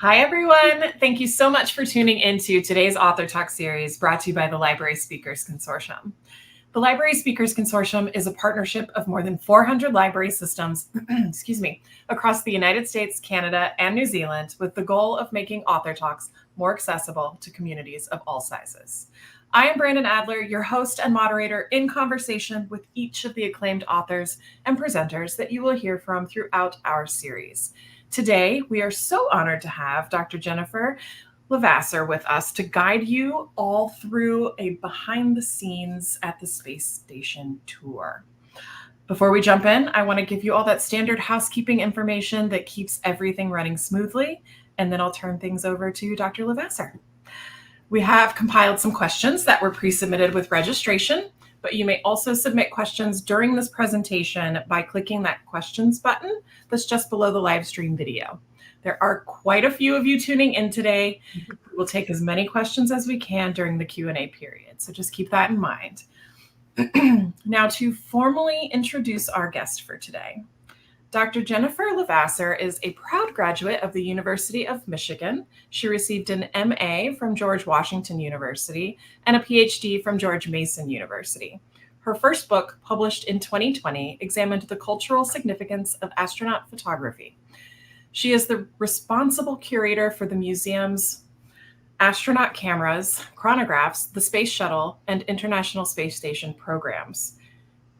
Hi, everyone. Thank you so much for tuning into today's Author Talk series brought to you by the Library Speakers Consortium. The Library Speakers Consortium is a partnership of more than 400 library systems across the United States, Canada, and New Zealand with the goal of making Author Talks more accessible to communities of all sizes. I am Brandon Adler, your host and moderator in conversation with each of the acclaimed authors and presenters that you will hear from throughout our series. Today, we are so honored to have Dr. Jennifer Levasseur with us to guide you all through a behind the scenes at the space station tour. Before we jump in, I want to give you all that standard housekeeping information that keeps everything running smoothly, and then I'll turn things over to Dr. Levasseur. We have compiled some questions that were pre-submitted with registration, but you may also submit questions during this presentation by clicking that questions button that's just below the live stream video. There are quite a few of you tuning in today. We'll take as many questions as we can during the Q&A period, so just keep that in mind. Now, to formally introduce our guest for today. Dr. Jennifer Levasseur is a proud graduate of the University of Michigan. She received an MA from George Washington University and a PhD from George Mason University. Her first book, published in 2020, examined the cultural significance of astronaut photography. She is the responsible curator for the museum's astronaut cameras, chronographs, the Space Shuttle, and International Space Station programs.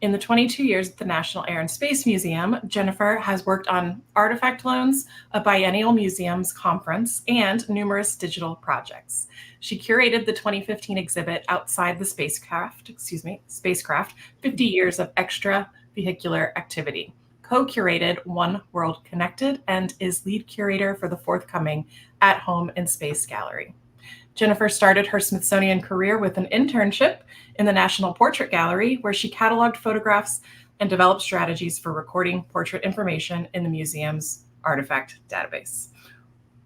In the 22 years at the National Air and Space Museum, Jennifer has worked on artifact loans, a biennial museums conference, and numerous digital projects. She curated the 2015 exhibit Outside the Spacecraft, 50 Years of Extravehicular Activity, co-curated One World Connected, and is lead curator for the forthcoming At Home in Space Gallery. Jennifer started her Smithsonian career with an internship in the National Portrait Gallery, where she cataloged photographs and developed strategies for recording portrait information in the museum's artifact database.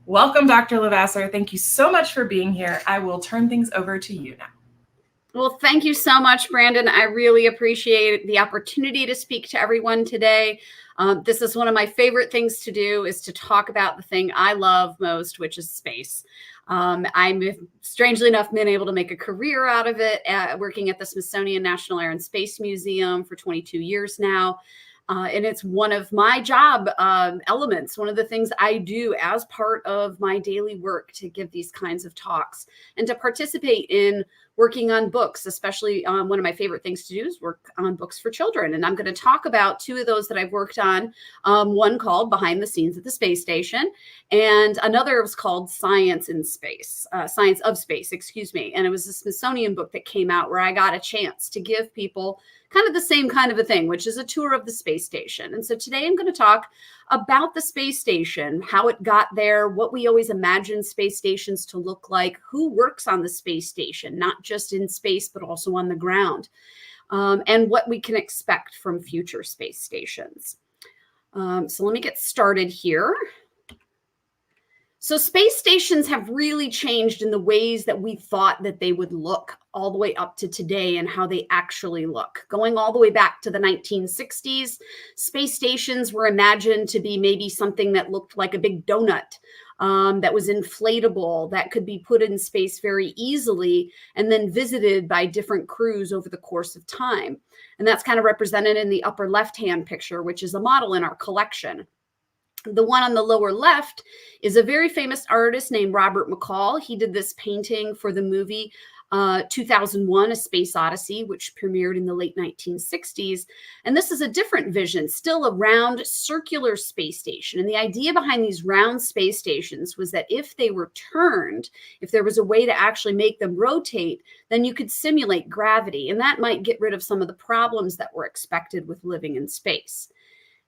Welcome, Dr. Levasseur. Thank you so much for being here. I will turn things over to you now. Well, thank you so much, Brandon. I really appreciate the opportunity to speak to everyone today. This is one of my favorite things to do, is to talk about the thing I love most, which is space. I'm, strangely enough, been able to make a career out of it, working at the Smithsonian National Air and Space Museum for 22 years now. And it's one of my job elements, one of the things I do as part of my daily work, to give these kinds of talks and to participate in working on books. Especially one of my favorite things to do is work on books for children. And I'm going to talk about two of those that I've worked on. One called Behind the Scenes at the Space Station, and another was called Science of Space, And it was a Smithsonian book that came out where I got a chance to give people kind of the same kind of a thing, which is a tour of the space station. And so today I'm going to talk about the space station, how it got there, what we always imagine space stations to look like, who works on the space station, not just in space, but also on the ground, and what we can expect from future space stations. So let me get started here. So space stations have really changed in the ways that we thought that they would look all the way up to today and how they actually look. Going all the way back to the 1960s, space stations were imagined to be maybe something that looked like a big donut, that was inflatable, that could be put in space very easily and then visited by different crews over the course of time. And that's kind of represented in the upper left-hand picture, which is a model in our collection. The one on the lower left is a very famous artist named Robert McCall. He did this painting for the movie 2001, A Space Odyssey, which premiered in the late 1960s. And this is a different vision, still a round circular space station. And the idea behind these round space stations was that if they were turned, if there was a way to actually make them rotate, then you could simulate gravity. And that might get rid of some of the problems that were expected with living in space.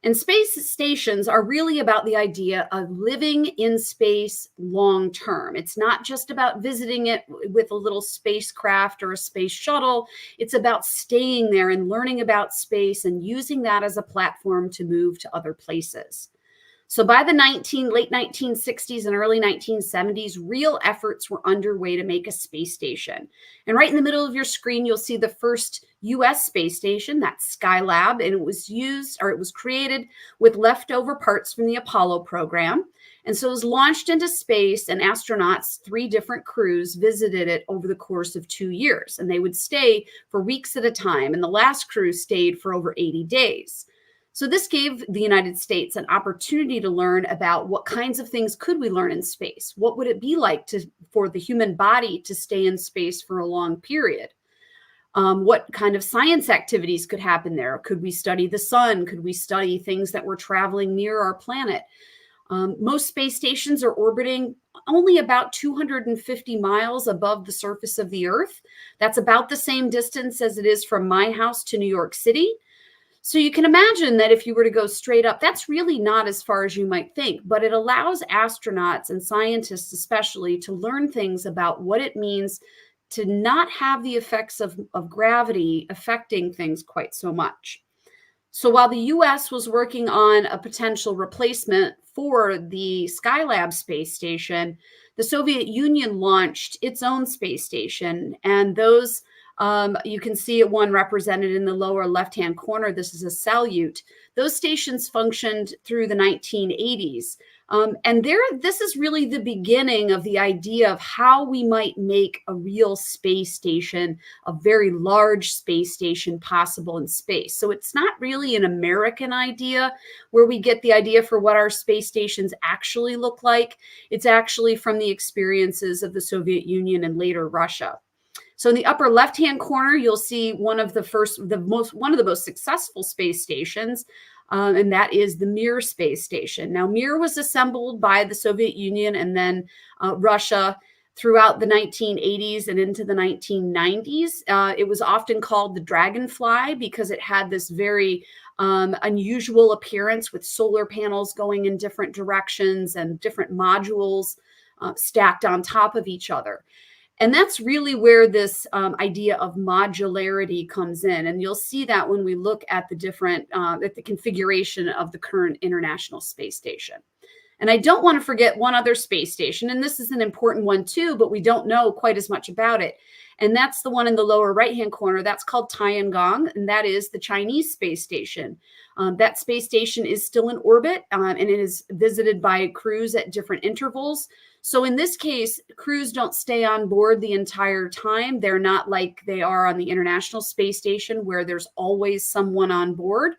And space stations are really about the idea of living in space long term. It's not just about visiting it with a little spacecraft or a space shuttle. It's about staying there and learning about space and using that as a platform to move to other places. So by the late 1960s and early 1970s, real efforts were underway to make a space station. And right in the middle of your screen, you'll see the first US space station, that's Skylab, and it was created with leftover parts from the Apollo program. And so it was launched into space, and astronauts, 3 different crews, visited it over the course of 2 years. And they would stay for weeks at a time. And the last crew stayed for over 80 days. So this gave the United States an opportunity to learn about what kinds of things could we learn in space? What would it be like for the human body to stay in space for a long period? What kind of science activities could happen there? Could we study the sun? Could we study things that were traveling near our planet? Most space stations are orbiting only about 250 miles above the surface of the Earth. That's about the same distance as it is from my house to New York City. So you can imagine that if you were to go straight up, that's really not as far as you might think, but it allows astronauts and scientists especially to learn things about what it means to not have the effects of gravity affecting things quite so much. So while the US was working on a potential replacement for the Skylab space station, the Soviet Union launched its own space station, and those you can see one represented in the lower left-hand corner. This is a Salyut. Those stations functioned through the 1980s. And this is really the beginning of the idea of how we might make a real space station, a very large space station possible in space. So it's not really an American idea where we get the idea for what our space stations actually look like. It's actually from the experiences of the Soviet Union and later Russia. So in the upper left-hand corner, you'll see one of the most successful space stations, and that is the Mir space station. Now, Mir was assembled by the Soviet Union and then Russia throughout the 1980s and into the 1990s. It was often called the Dragonfly because it had this very unusual appearance with solar panels going in different directions and different modules stacked on top of each other. And that's really where this idea of modularity comes in. And you'll see that when we look at the different, at the configuration of the current International Space Station. And I don't want to forget one other space station, and this is an important one too, but we don't know quite as much about it. And that's the one in the lower right-hand corner. That's called Tiangong, and that is the Chinese space station. That space station is still in orbit, and it is visited by crews at different intervals. So in this case, crews don't stay on board the entire time. They're not like they are on the International Space Station where there's always someone on board.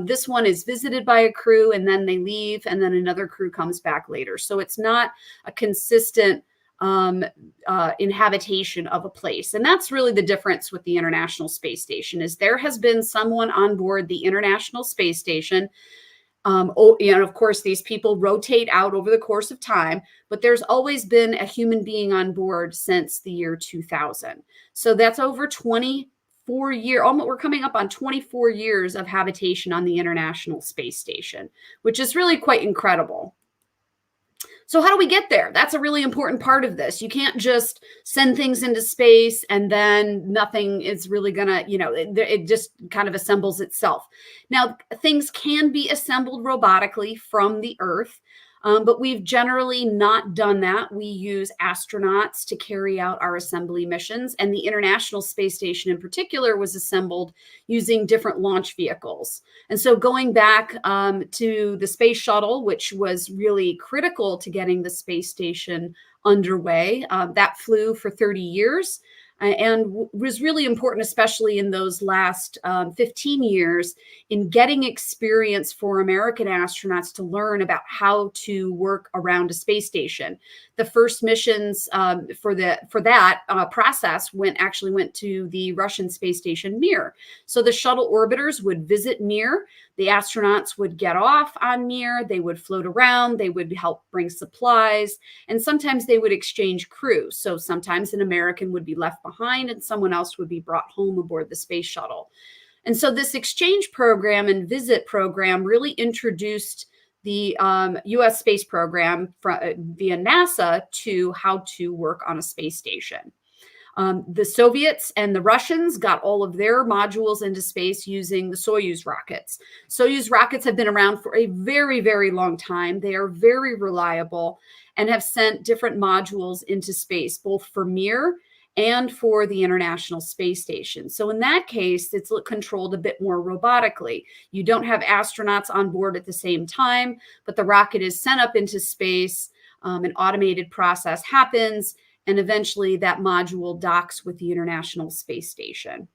This one is visited by a crew and then they leave and then another crew comes back later. So it's not a consistent inhabitation of a place. And that's really the difference with the International Space Station is there has been someone on board the International Space Station. Of course, these people rotate out over the course of time, but there's always been a human being on board since the year 2000. So that's over 24 years, we're coming up on 24 years of habitation on the International Space Station, which is really quite incredible. So how do we get there? That's a really important part of this. You can't just send things into space and then nothing is really gonna, it just kind of assembles itself. Now, things can be assembled robotically from the Earth, but we've generally not done that. We use astronauts to carry out our assembly missions, and the International Space Station in particular was assembled using different launch vehicles. And so going back to the space shuttle, which was really critical to getting the space station underway, that flew for 30 years. And was really important, especially in those last 15 years, in getting experience for American astronauts to learn about how to work around a space station. The first missions for that process actually went to the Russian space station Mir. So the shuttle orbiters would visit Mir. The astronauts would get off on Mir. They would float around. They would help bring supplies. And sometimes they would exchange crew. So sometimes an American would be left behind and someone else would be brought home aboard the space shuttle. And so this exchange program and visit program really introduced the U.S. space program via NASA to how to work on a space station. The Soviets and the Russians got all of their modules into space using the Soyuz rockets. Soyuz rockets have been around for a very, very long time. They are very reliable and have sent different modules into space, both for Mir and for the International Space Station. So in that case, it's controlled a bit more robotically. You don't have astronauts on board at the same time, but the rocket is sent up into space. An automated process happens, and eventually that module docks with the International Space Station.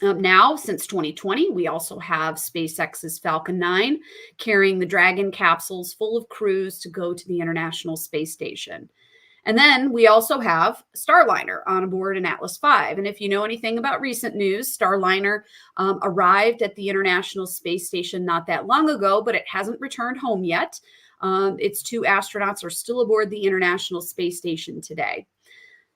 Now, since 2020, we also have SpaceX's Falcon 9 carrying the Dragon capsules full of crews to go to the International Space Station. And then we also have Starliner on board an Atlas V. And if you know anything about recent news, Starliner arrived at the International Space Station not that long ago, but it hasn't returned home yet. Its 2 astronauts are still aboard the International Space Station today.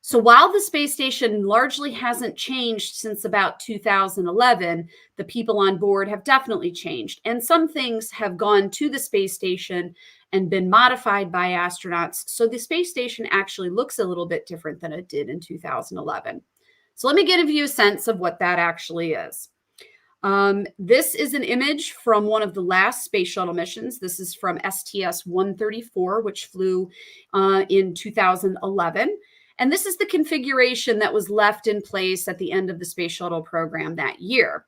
So while the space station largely hasn't changed since about 2011, the people on board have definitely changed. And some things have gone to the space station and been modified by astronauts. So the space station actually looks a little bit different than it did in 2011. So let me give you a sense of what that actually is. This is an image from one of the last space shuttle missions. This is from STS-134, which flew in 2011. And this is the configuration that was left in place at the end of the space shuttle program that year.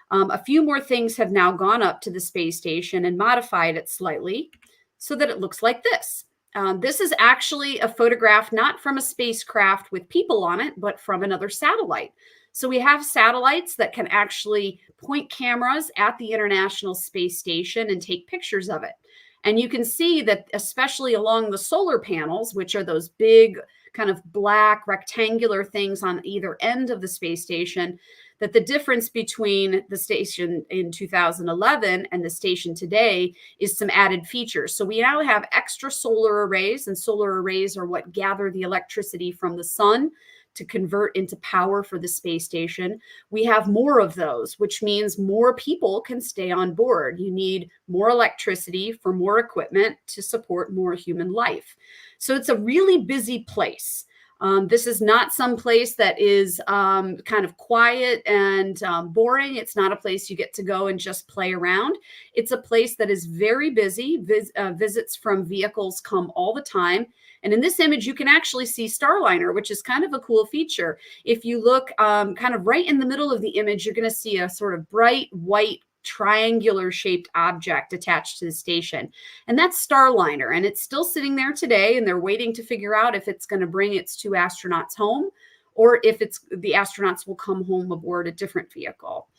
A few more things have now gone up to the space station and modified it slightly so that it looks like this. This is actually a photograph not from a spacecraft with people on it, but from another satellite. So we have satellites that can actually point cameras at the International Space Station and take pictures of it. And you can see that especially along the solar panels, which are those big kind of black rectangular things on either end of the space station, that the difference between the station in 2011 and the station today is some added features. So we now have extra solar arrays, and solar arrays are what gather the electricity from the sun to convert into power for the space station. We have more of those, which means more people can stay on board. You need more electricity for more equipment to support more human life. So it's a really busy place. This is not some place that is kind of quiet and boring. It's not a place you get to go and just play around. It's a place that is very busy. Visits from vehicles come all the time. And in this image, you can actually see Starliner, which is kind of a cool feature. If you look kind of right in the middle of the image, you're going to see a sort of bright white triangular shaped object attached to the station. And that's Starliner. And it's still sitting there today, and they're waiting to figure out if it's going to bring its 2 astronauts home or if the astronauts will come home aboard a different vehicle.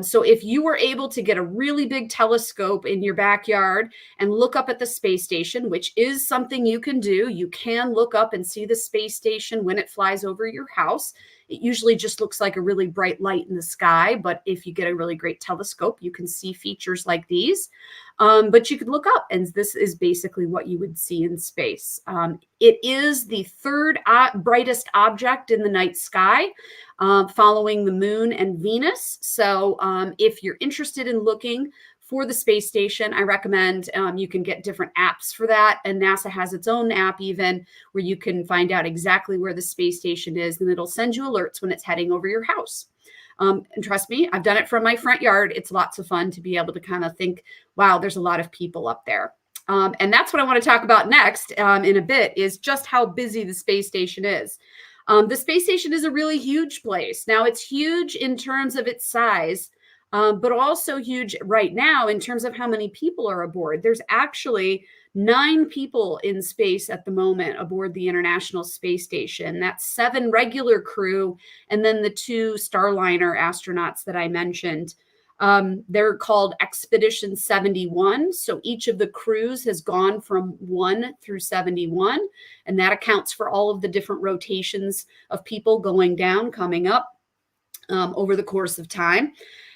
So if you were able to get a really big telescope in your backyard and look up at the space station, which is something you can do, you can look up and see the space station when it flies over your house. It usually just looks like a really bright light in the sky, but if you get a really great telescope, you can see features like these. But you could look up, and this is basically what you would see in space. It is the 3rd brightest object in the night sky, following the moon and Venus. So if you're interested in looking for the space station, I recommend you can get different apps for that. And NASA has its own app even where you can find out exactly where the space station is, and it'll send you alerts when it's heading over your house. And trust me, I've done it from my front yard. It's lots of fun to be able to kind of think, wow, there's a lot of people up there. And that's what I want to talk about next in a bit, is just how busy the space station is. The space station is a really huge place. Now, it's huge in terms of its size, but also huge right now in terms of how many people are aboard. There's actually 9 people in space at the moment aboard the International Space Station. That's 7 regular crew, and then the 2 Starliner astronauts that I mentioned. They're called Expedition 71. So each of the crews has gone from 1 through 71, and that accounts for all of the different rotations of people going down, coming up over the course of time.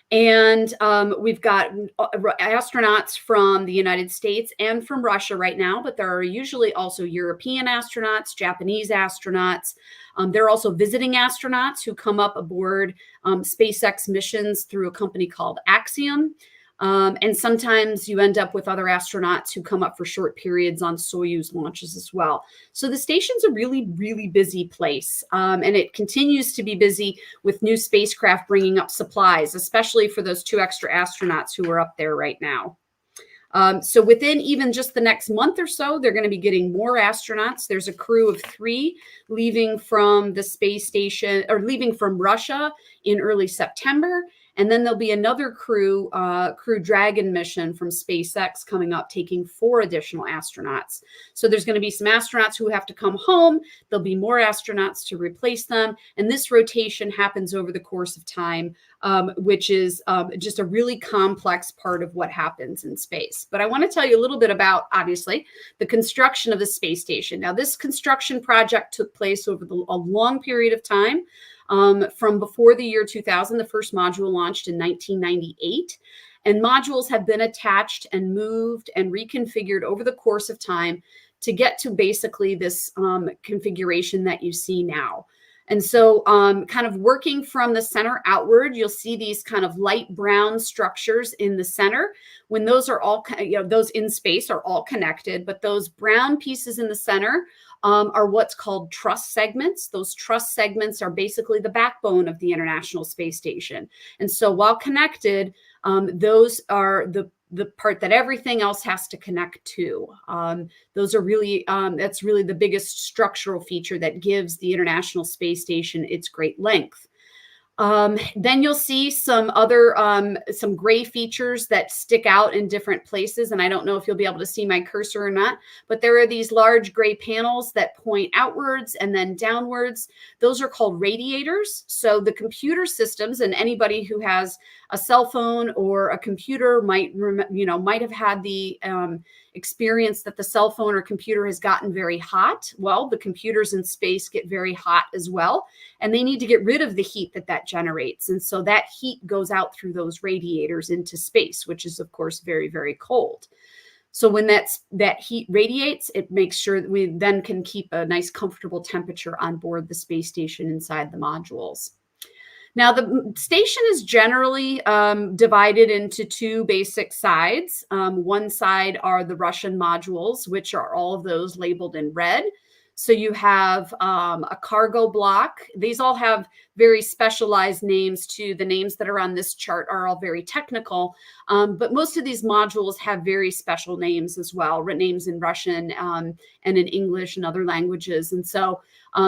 And we've got astronauts from the United States and from Russia right now, but there are usually also European astronauts, Japanese astronauts. There are also visiting astronauts who come up aboard SpaceX missions through a company called Axiom. And sometimes you end up with other astronauts who come up for short periods on Soyuz launches as well. So the station's a really, really busy place. And it continues to be busy with new spacecraft bringing up supplies, especially for those 2 extra astronauts who are up there right now. So within even just the next month or so, they're going to be getting more astronauts. There's a crew of 3 leaving from the space station, or leaving from Russia in early September. And then there'll be another Crew Dragon mission from SpaceX coming up, taking 4 additional astronauts. So there's going to be some astronauts who have to come home. There'll be more astronauts to replace them. And this rotation happens over the course of time, which is just a really complex part of what happens in space. But I want to tell you a little bit about, obviously, the construction of the space station. Now, this construction project took place over a long period of time. From before the year 2000, the first module launched in 1998, and modules have been attached and moved and reconfigured over the course of time to get to basically this configuration that you see now. And so kind of working from the center outward, you'll see these kind of light brown structures in the center. When those are all, those in space are all connected, but those brown pieces in the center are what's called truss segments. Those truss segments are basically the backbone of the International Space Station. And so while connected, those are the part that everything else has to connect to. Those are really, that's really the biggest structural feature that gives the International Space Station its great length. Then you'll see some other, some gray features that stick out in different places. And I don't know if you'll be able to see my cursor or not, but there are these large gray panels that point outwards and then downwards. Those are called radiators. So the computer systems, and anybody who has a cell phone or a computer might have had the experience that the cell phone or computer has gotten very hot. Well, the computers in space get very hot as well, and they need to get rid of the heat that generates. And so that heat goes out through those radiators into space, which is, of course, very, very cold. So when that heat radiates, it makes sure that we then can keep a nice, comfortable temperature on board the space station inside the modules. Now, the station is generally divided into 2 basic sides. One side are the Russian modules, which are all of those labeled in red. So you have a cargo block. These all have very specialized names too. The names that are on this chart are all very technical, but most of these modules have very special names as well, names in Russian and in English and other languages. And so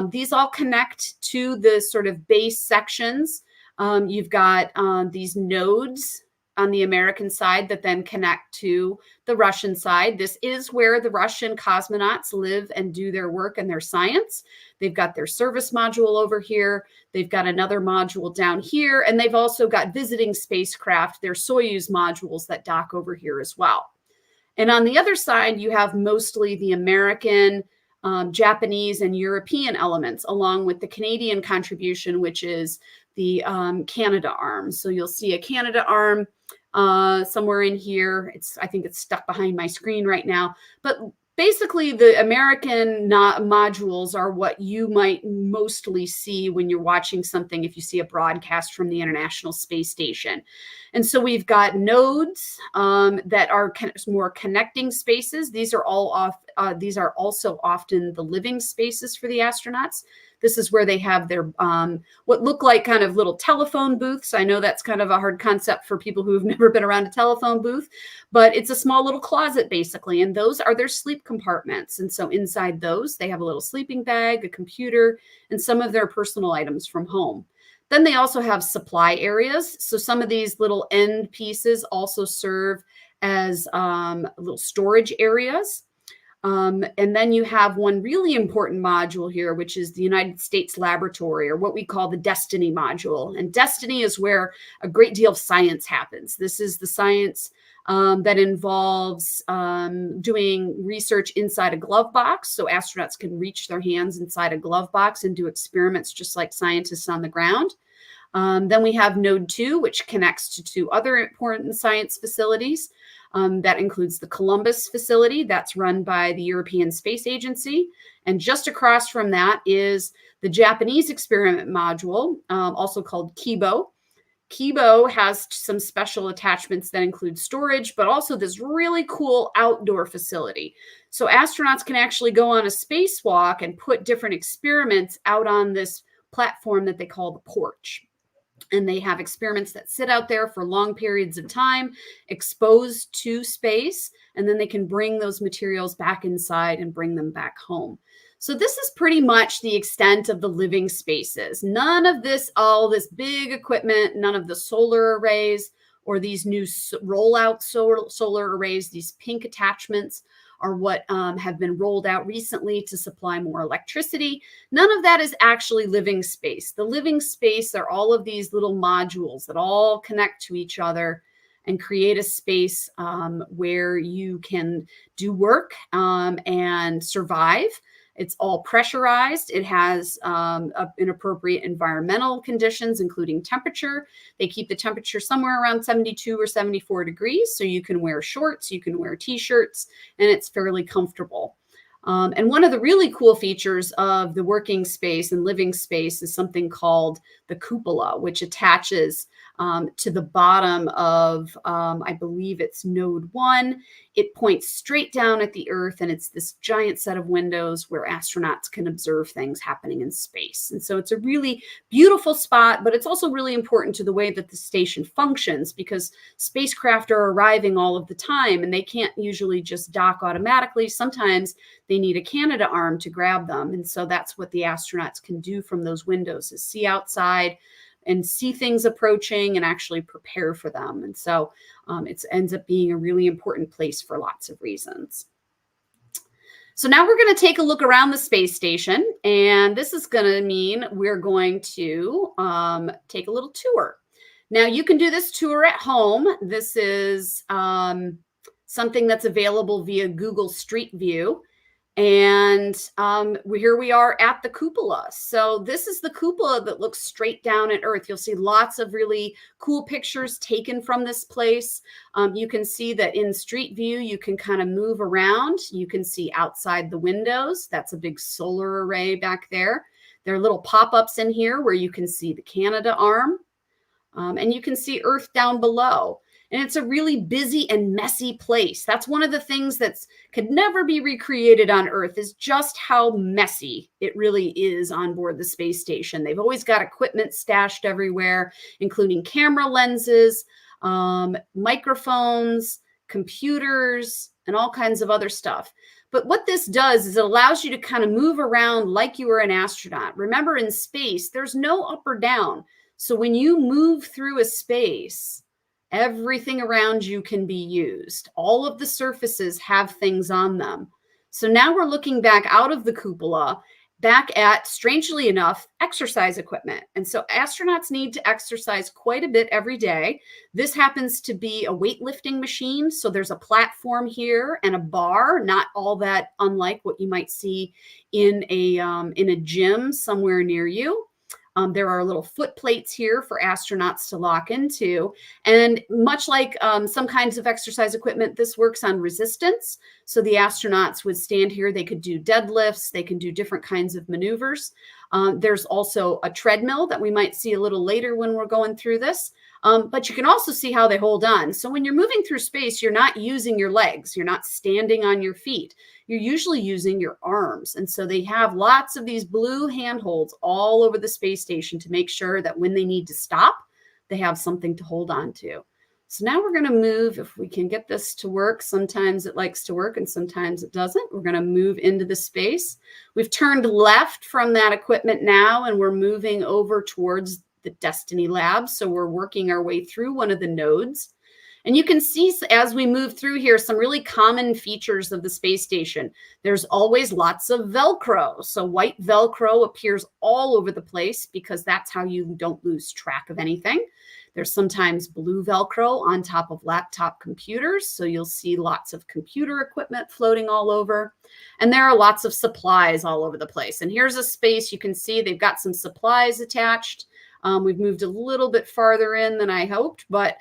these all connect to the sort of base sections. You've got these nodes on the American side that then connect to the Russian side. This is where the Russian cosmonauts live and do their work and their science. They've got their service module over here. They've got another module down here. And they've also got visiting spacecraft, their Soyuz modules that dock over here as well. And on the other side, you have mostly the American, Japanese, and European elements, along with the Canadian contribution, which is the Canada arm. So you'll see a Canada arm somewhere in here. I think it's stuck behind my screen right now. But basically, the American modules are what you might mostly see when you're watching something, if you see a broadcast from the International Space Station. And so we've got nodes that are more connecting spaces. These are also often the living spaces for the astronauts. This is where they have their what look like kind of little telephone booths. I know that's kind of a hard concept for people who have never been around a telephone booth, but it's a small little closet basically, and those are their sleep compartments. And so inside those, they have a little sleeping bag, a computer, and some of their personal items from home. Then they also have supply areas. So some of these little end pieces also serve as little storage areas. And then you have one really important module here, which is the United States Laboratory, or what we call the Destiny module. And Destiny is where a great deal of science happens. This is the science that involves doing research inside a glove box. So astronauts can reach their hands inside a glove box and do experiments just like scientists on the ground. Then we have Node 2, which connects to 2 other important science facilities. That includes the Columbus facility that's run by the European Space Agency. And just across from that is the Japanese experiment module, also called Kibo. Kibo has some special attachments that include storage, but also this really cool outdoor facility. So astronauts can actually go on a spacewalk and put different experiments out on this platform that they call the porch. And they have experiments that sit out there for long periods of time, exposed to space, and then they can bring those materials back inside and bring them back home. So this is pretty much the extent of the living spaces. None of this, all this big equipment, none of the solar arrays or these new rollout solar arrays, these pink attachments are what have been rolled out recently to supply more electricity. None of that is actually living space. The living space are all of these little modules that all connect to each other and create a space where you can do work and survive. It's all pressurized. It has inappropriate environmental conditions, including temperature. They keep the temperature somewhere around 72 or 74 degrees. So you can wear shorts, you can wear t-shirts, and it's fairly comfortable. And one of the really cool features of the working space and living space is something called the cupola, which attaches to the bottom of, I believe it's node 1. It points straight down at the Earth, and it's this giant set of windows where astronauts can observe things happening in space. And so it's a really beautiful spot, but it's also really important to the way that the station functions, because spacecraft are arriving all of the time, and they can't usually just dock automatically. Sometimes they need a Canada arm to grab them. And so that's what the astronauts can do from those windows, is see outside and see things approaching and actually prepare for them. And so it ends up being a really important place for lots of reasons. So now we're going to take a look around the space station, and this is going to mean we're going to take a little tour. Now you can do this tour at home. This is something that's available via Google Street View. And here we are at the cupola. So this is the cupola that looks straight down at Earth. You'll see lots of really cool pictures taken from this place. You can see that in Street View, you can kind of move around. You can see outside the windows. That's a big solar array back there. There are little pop-ups in here where you can see the Canada arm. And you can see Earth down below. And it's a really busy and messy place. That's one of the things that could never be recreated on Earth, is just how messy it really is on board the space station. They've always got equipment stashed everywhere, including camera lenses, microphones, computers, and all kinds of other stuff. But what this does is it allows you to kind of move around like you were an astronaut. Remember, in space, there's no up or down. So when you move through a space, everything around you can be used. All of the surfaces have things on them. So now we're looking back out of the cupola, back at, strangely enough, exercise equipment. And so astronauts need to exercise quite a bit every day. This happens to be a weightlifting machine. So there's a platform here and a bar, not all that unlike what you might see in a gym somewhere near you. There are little foot plates here for astronauts to lock into. And much like some kinds of exercise equipment, this works on resistance. So the astronauts would stand here. They could do deadlifts. They can do different kinds of maneuvers. There's also a treadmill that we might see a little later when we're going through this. But you can also see how they hold on. So when you're moving through space, you're not using your legs. You're not standing on your feet. You're usually using your arms. And so they have lots of these blue handholds all over the space station to make sure that when they need to stop, they have something to hold on to. So now we're going to move, if we can get this to work. Sometimes it likes to work and sometimes it doesn't. We're going to move into the space. We've turned left from that equipment now, and we're moving over towards the Destiny Lab. So we're working our way through one of the nodes. And you can see as we move through here, some really common features of the space station. There's always lots of Velcro. So white Velcro appears all over the place because that's how you don't lose track of anything. There's sometimes blue Velcro on top of laptop computers. So you'll see lots of computer equipment floating all over. And there are lots of supplies all over the place. And here's a space. You can see they've got some supplies attached. We've moved a little bit farther in than I hoped, but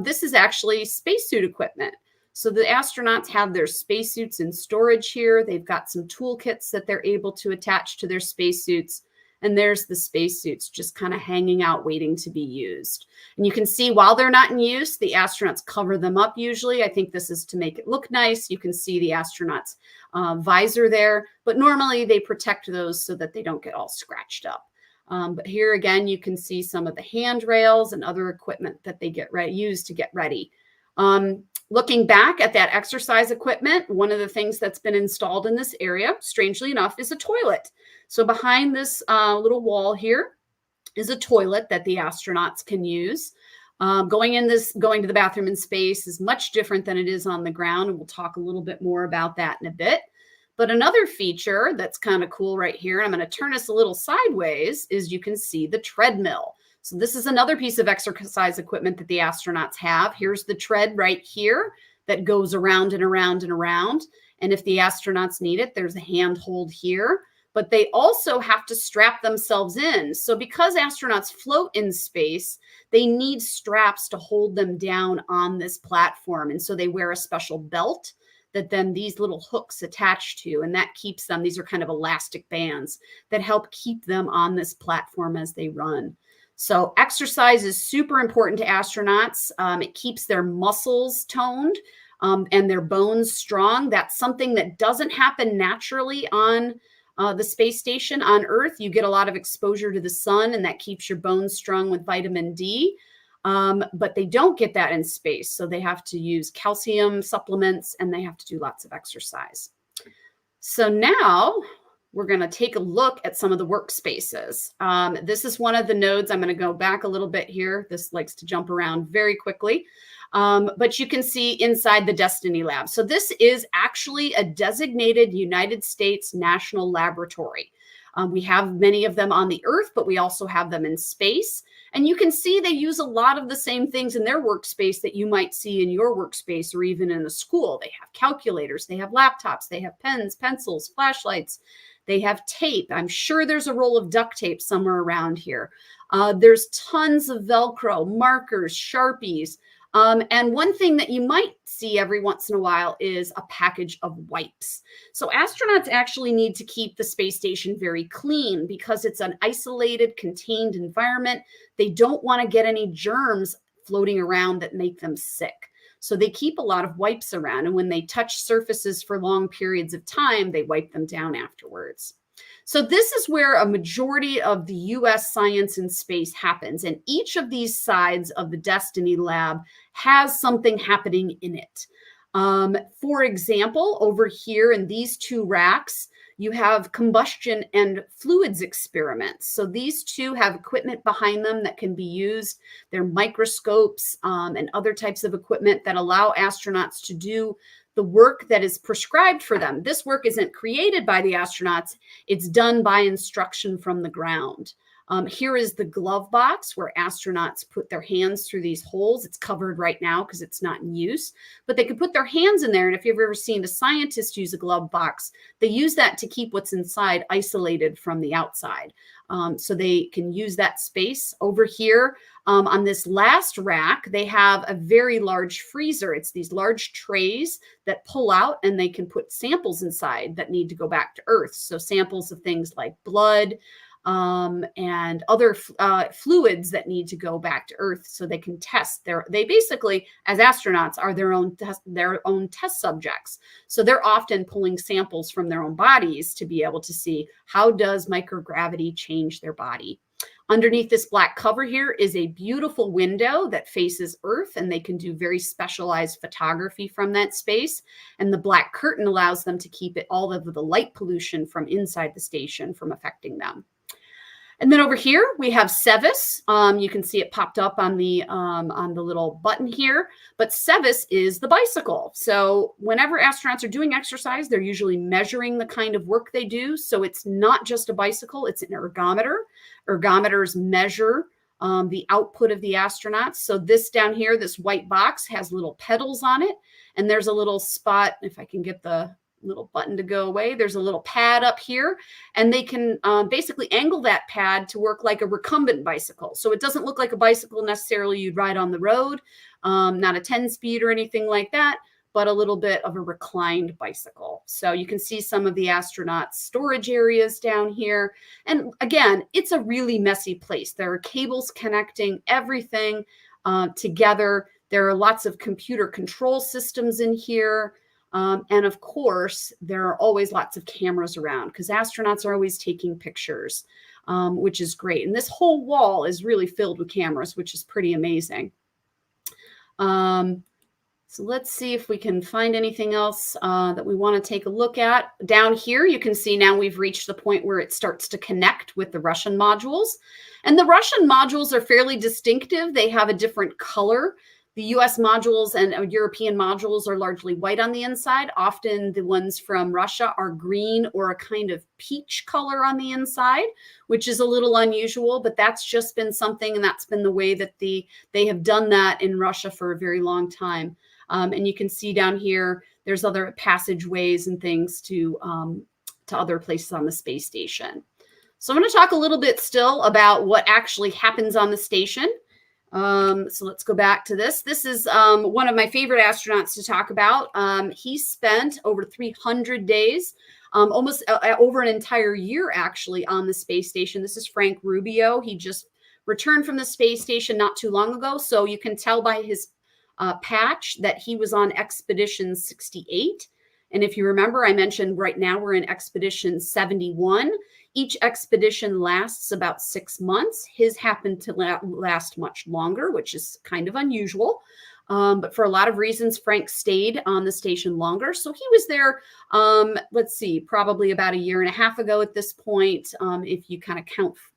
this is actually spacesuit equipment. So the astronauts have their spacesuits in storage here. They've got some toolkits that they're able to attach to their spacesuits. And there's the spacesuits just kind of hanging out, waiting to be used. And you can see while they're not in use, the astronauts cover them up usually. I think this is to make it look nice. You can see the astronauts' visor there, but normally they protect those so that they don't get all scratched up. But here again, you can see some of the handrails and other equipment that they use to get ready. Looking back at that exercise equipment, one of the things that's been installed in this area, strangely enough, is a toilet. So behind this little wall here is a toilet that the astronauts can use. Going to the bathroom in space is much different than it is on the ground, and we'll talk a little bit more about that in a bit. But another feature that's kind of cool right here, and I'm going to turn this a little sideways, is you can see the treadmill. So this is another piece of exercise equipment that the astronauts have. Here's the tread right here that goes around and around and around. And if the astronauts need it, there's a handhold here. But they also have to strap themselves in. So because astronauts float in space, they need straps to hold them down on this platform. And so they wear a special belt that then these little hooks attach to, and that keeps them, these are kind of elastic bands that help keep them on this platform as they run. So exercise is super important to astronauts. It keeps their muscles toned and their bones strong. That's something that doesn't happen naturally on the space station. On Earth, you get a lot of exposure to the sun, and that keeps your bones strong with vitamin D. But they don't get that in space. So they have to use calcium supplements, and they have to do lots of exercise. So now we're going to take a look at some of the workspaces. This is one of the nodes. I'm going to go back a little bit here. This likes to jump around very quickly. But you can see inside the Destiny Lab. So this is actually a designated United States national laboratory. We have many of them on the Earth, but we also have them in space. And you can see they use a lot of the same things in their workspace that you might see in your workspace or even in a school. They have calculators, they have laptops, they have pens, pencils, flashlights, they have tape. I'm sure there's a roll of duct tape somewhere around here. There's tons of Velcro, markers, Sharpies. And one thing that you might see every once in a while is a package of wipes. So astronauts actually need to keep the space station very clean because it's an isolated, contained environment. They don't want to get any germs floating around that make them sick. So they keep a lot of wipes around. And when they touch surfaces for long periods of time, they wipe them down afterwards. So this is where a majority of the U.S. science in space happens. And each of these sides of the Destiny Lab has something happening in it. For example, over here in these two racks, you have combustion and fluids experiments. So these two have equipment behind them that can be used. They're microscopes and other types of equipment that allow astronauts to do the work that is prescribed for them. This work isn't created by the astronauts. It's done by instruction from the ground. Here is the glove box where astronauts put their hands through these holes. It's covered right now because it's not in use, but they could put their hands in there. And if you've ever seen a scientist use a glove box, they use that to keep what's inside isolated from the outside. So they can use that space. Over here on this last rack, they have a very large freezer. It's these large trays that pull out and they can put samples inside that need to go back to Earth. So samples of things like blood, and other fluids that need to go back to Earth so they can test they basically, as astronauts, are their own test subjects. So they're often pulling samples from their own bodies to be able to see how does microgravity change their body. Underneath this black cover here is a beautiful window that faces Earth, and they can do very specialized photography from that space. And the black curtain allows them to keep all of the light pollution from inside the station from affecting them. And then over here we have Sevis. You can see it popped up on the little button here. But Sevis is the bicycle. So whenever astronauts are doing exercise, they're usually measuring the kind of work they do. So it's not just a bicycle; it's an ergometer. Ergometers measure the output of the astronauts. So this down here, this white box has little pedals on it, and there's a little spot. If I can get the little button to go away, there's a little pad up here, and they can basically angle that pad to work like a recumbent bicycle. So it doesn't look like a bicycle necessarily you'd ride on the road, not a 10-speed or anything like that, but a little bit of a reclined bicycle. So you can see some of the astronauts' storage areas down here. And again, it's a really messy place. There are cables connecting everything together. There are lots of computer control systems in here. And of course, there are always lots of cameras around because astronauts are always taking pictures, which is great. And this whole wall is really filled with cameras, which is pretty amazing. So let's see if we can find anything else that we want to take a look at. Down here, you can see now we've reached the point where it starts to connect with the Russian modules. And the Russian modules are fairly distinctive. They have a different color. The US modules and European modules are largely white on the inside. Often the ones from Russia are green or a kind of peach color on the inside, which is a little unusual, but that's just been something, and that's been the way that they have done that in Russia for a very long time. And you can see down here, there's other passageways and things to other places on the space station. So I'm going to talk a little bit still about what actually happens on the station. So let's go back to this. This is one of my favorite astronauts to talk about. He spent over 300 days, almost over an entire year actually on the space station. This is Frank Rubio. He just returned from the space station not too long ago. So you can tell by his patch that he was on Expedition 68. And if you remember, I mentioned right now we're in Expedition 71. Each expedition lasts about 6 months. His happened to last much longer, which is kind of unusual. But for a lot of reasons, Frank stayed on the station longer. So he was there, let's see, probably about a year and a half ago at this point, if you kind of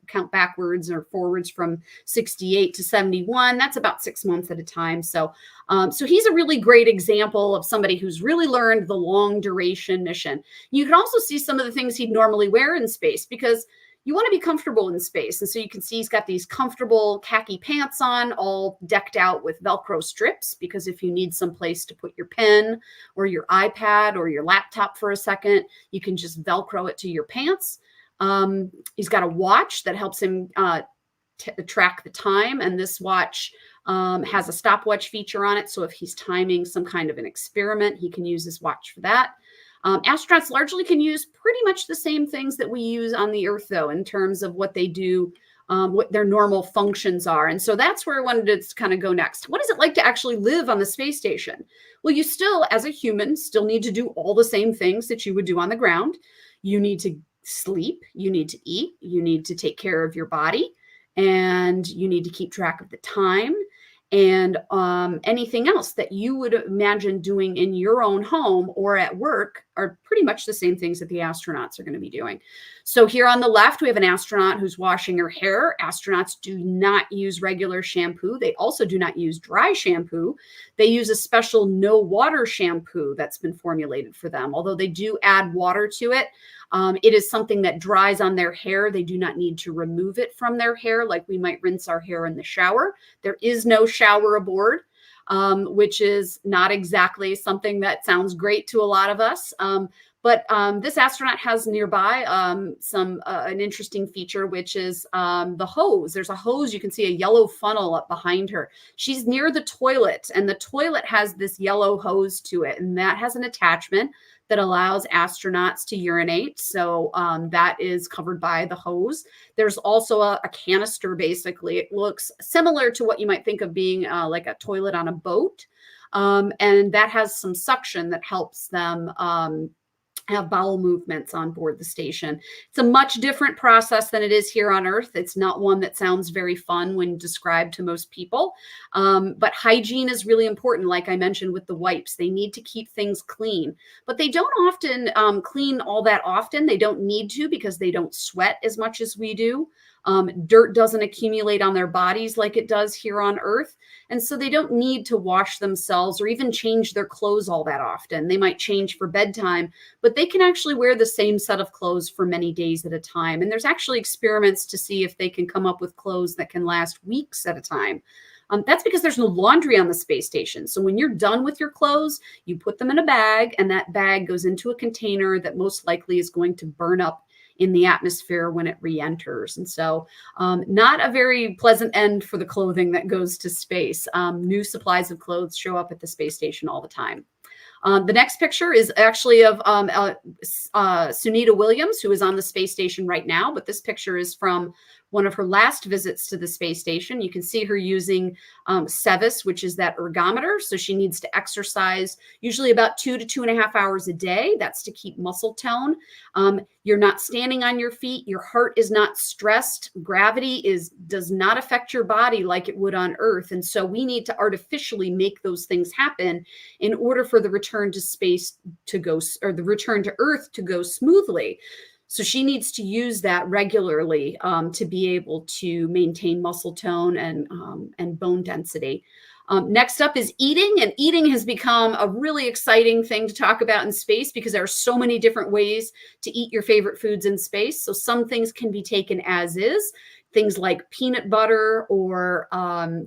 count backwards or forwards from 68 to 71, that's about 6 months at a time. So he's a really great example of somebody who's really learned the long duration mission. You can also see some of the things he'd normally wear in space because you want to be comfortable in space. And so you can see he's got these comfortable khaki pants on, all decked out with Velcro strips, because if you need some place to put your pen or your iPad or your laptop for a second, you can just Velcro it to your pants. He's got a watch that helps him track the time. And this watch has a stopwatch feature on it. So if he's timing some kind of an experiment, he can use his watch for that. Astronauts largely can use pretty much the same things that we use on the Earth, though, in terms of what they do, what their normal functions are. And so that's where I wanted to kind of go next. What is it like to actually live on the space station? Well, you still, as a human, still need to do all the same things that you would do on the ground. You need to sleep, you need to eat, you need to take care of your body, and you need to keep track of the time. And anything else that you would imagine doing in your own home or at work are pretty much the same things that the astronauts are going to be doing. So here on the left, we have an astronaut who's washing her hair. Astronauts do not use regular shampoo. They also do not use dry shampoo. They use a special no water shampoo that's been formulated for them. Although they do add water to it, it is something that dries on their hair. They do not need to remove it from their hair like we might rinse our hair in the shower. There is no shower aboard, which is not exactly something that sounds great to a lot of us. But this astronaut has nearby an interesting feature, which is the hose. There's a hose. You can see a yellow funnel up behind her. She's near the toilet, and the toilet has this yellow hose to it, and that has an attachment that allows astronauts to urinate. So that is covered by the hose. There's also a canister, basically. It looks similar to what you might think of being like a toilet on a boat. And that has some suction that helps them have bowel movements on board the station. It's a much different process than it is here on Earth. It's not one that sounds very fun when described to most people. But hygiene is really important. Like I mentioned with the wipes, they need to keep things clean, but they don't often clean all that often. They don't need to because they don't sweat as much as we do. Dirt doesn't accumulate on their bodies like it does here on Earth. And so they don't need to wash themselves or even change their clothes all that often. They might change for bedtime, but they can actually wear the same set of clothes for many days at a time. And there's actually experiments to see if they can come up with clothes that can last weeks at a time. That's because there's no laundry on the space station. So when you're done with your clothes, you put them in a bag, and that bag goes into a container that most likely is going to burn up in the atmosphere when it re-enters. And so not a very pleasant end for the clothing that goes to space. New supplies of clothes show up at the space station all the time. The next picture is actually of Sunita Williams, who is on the space station right now, but this picture is from one of her last visits to the space station. You can see her using SEVIS, which is that ergometer. So she needs to exercise usually about 2 to 2.5 hours a day. That's to keep muscle tone. You're not standing on your feet. Your heart is not stressed. Gravity does not affect your body like it would on Earth. And so we need to artificially make those things happen in order for the return to space to go, or the return to Earth to go smoothly. So she needs to use that regularly to be able to maintain muscle tone and bone density. Next up is eating, and eating has become a really exciting thing to talk about in space because there are so many different ways to eat your favorite foods in space. So some things can be taken as is. Things like peanut butter or